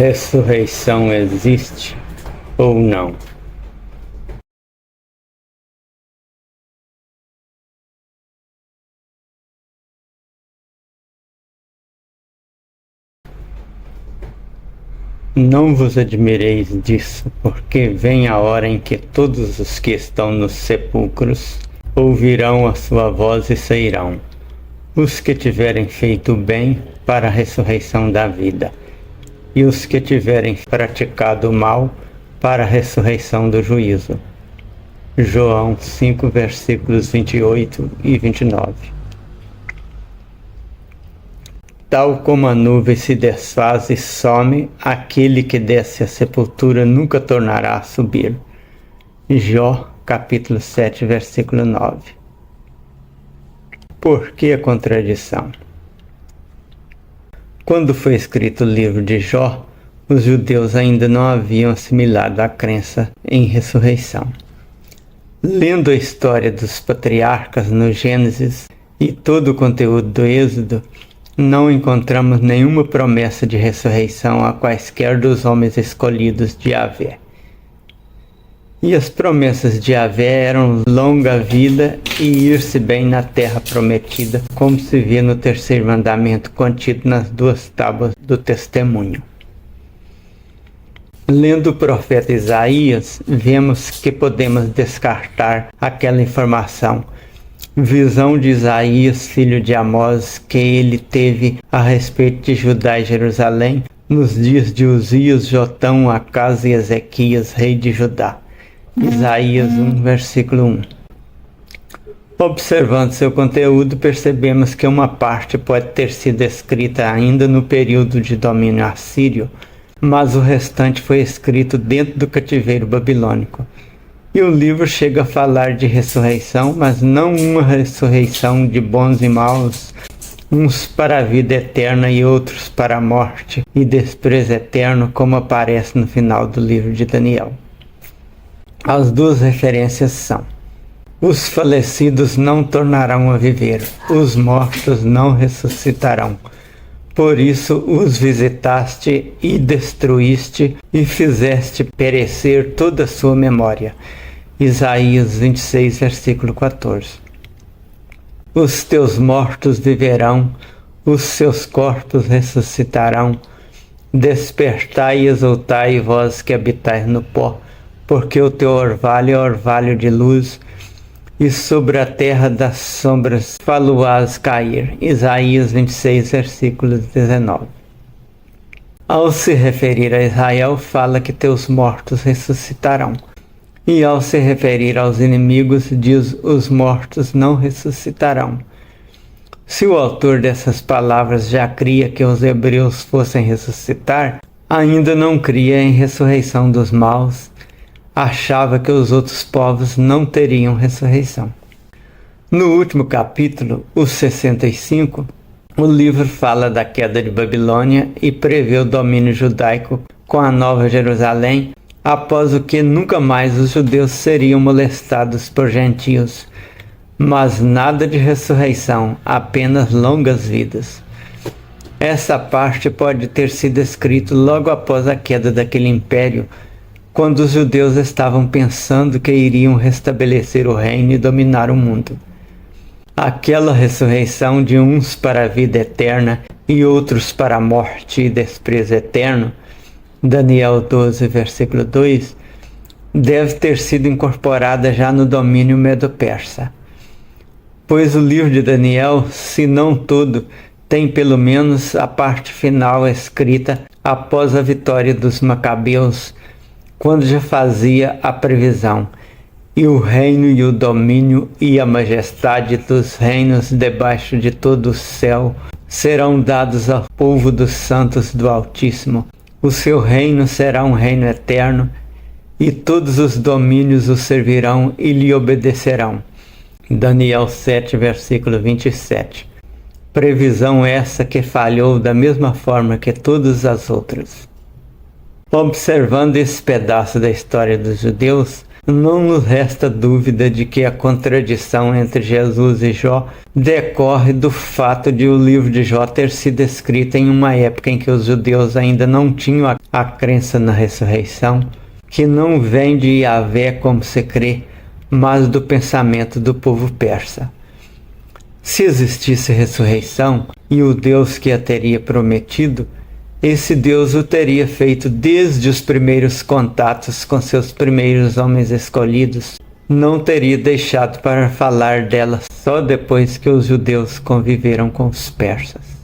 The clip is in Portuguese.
ressurreição existe ou não? Não vos admireis disso, porque vem a hora em que todos os que estão nos sepulcros ouvirão a sua voz e sairão, os que tiverem feito o bem para a ressurreição da vida, e os que tiverem praticado o mal para a ressurreição do juízo. João 5, versículos 28 e 29. Tal como a nuvem se desfaz e some, aquele que desce à sepultura nunca tornará a subir. Jó, capítulo 7, versículo 9. Por que a contradição? Quando foi escrito o livro de Jó, os judeus ainda não haviam assimilado a crença em ressurreição. Lendo a história dos patriarcas no Gênesis e todo o conteúdo do Êxodo, não encontramos nenhuma promessa de ressurreição a quaisquer dos homens escolhidos de Yahvé. E as promessas de Yahvé eram longa vida e ir-se bem na terra prometida, como se vê no terceiro mandamento contido nas 2 tábuas do testemunho. Lendo o profeta Isaías, vemos que podemos descartar aquela informação. Visão de Isaías, filho de Amós, que ele teve a respeito de Judá e Jerusalém, nos dias de Uzias, Jotão, Acaz e Ezequias, rei de Judá. Isaías 1, versículo 1. Observando seu conteúdo, percebemos que uma parte pode ter sido escrita ainda no período de domínio assírio, mas o restante foi escrito dentro do cativeiro babilônico. E o livro chega a falar de ressurreição, mas não uma ressurreição de bons e maus, uns para a vida eterna e outros para a morte e desprezo eterno, como aparece no final do livro de Daniel. As 2 referências são: os falecidos não tornarão a viver, os mortos não ressuscitarão. Por isso os visitaste e destruíste e fizeste perecer toda a sua memória. Isaías 26, versículo 14. Os teus mortos viverão, os seus corpos ressuscitarão. Despertai e exultai, vós que habitais no pó, porque o teu orvalho é orvalho de luz, e sobre a terra das sombras fá-lo-ás cair. Isaías 26, versículo 19. Ao se referir a Israel, fala que teus mortos ressuscitarão. E ao se referir aos inimigos, diz: os mortos não ressuscitarão. Se o autor dessas palavras já cria que os hebreus fossem ressuscitar, ainda não cria em ressurreição dos maus, achava que os outros povos não teriam ressurreição. No último capítulo, o 65, o livro fala da queda de Babilônia e prevê o domínio judaico com a Nova Jerusalém, após o que nunca mais os judeus seriam molestados por gentios, mas nada de ressurreição, apenas longas vidas. Essa parte pode ter sido escrita logo após a queda daquele império, quando os judeus estavam pensando que iriam restabelecer o reino e dominar o mundo. Aquela ressurreição de uns para a vida eterna e outros para a morte e desprezo eterno, Daniel 12, versículo 2, deve ter sido incorporada já no domínio medo-persa. Pois o livro de Daniel, se não todo, tem pelo menos a parte final escrita após a vitória dos Macabeus, quando já fazia a previsão: e o reino e o domínio e a majestade dos reinos debaixo de todo o céu serão dados ao povo dos santos do Altíssimo. O seu reino será um reino eterno, e todos os domínios o servirão e lhe obedecerão. Daniel 7, versículo 27. Previsão essa que falhou da mesma forma que todas as outras. Observando esse pedaço da história dos judeus, não nos resta dúvida de que a contradição entre Jesus e Jó decorre do fato de o livro de Jó ter sido escrito em uma época em que os judeus ainda não tinham a crença na ressurreição, que não vem de Yahvé como se crê, mas do pensamento do povo persa. Se existisse ressurreição e o Deus que a teria prometido, esse Deus o teria feito desde os primeiros contatos com seus primeiros homens escolhidos. Não teria deixado para falar dela só depois que os judeus conviveram com os persas.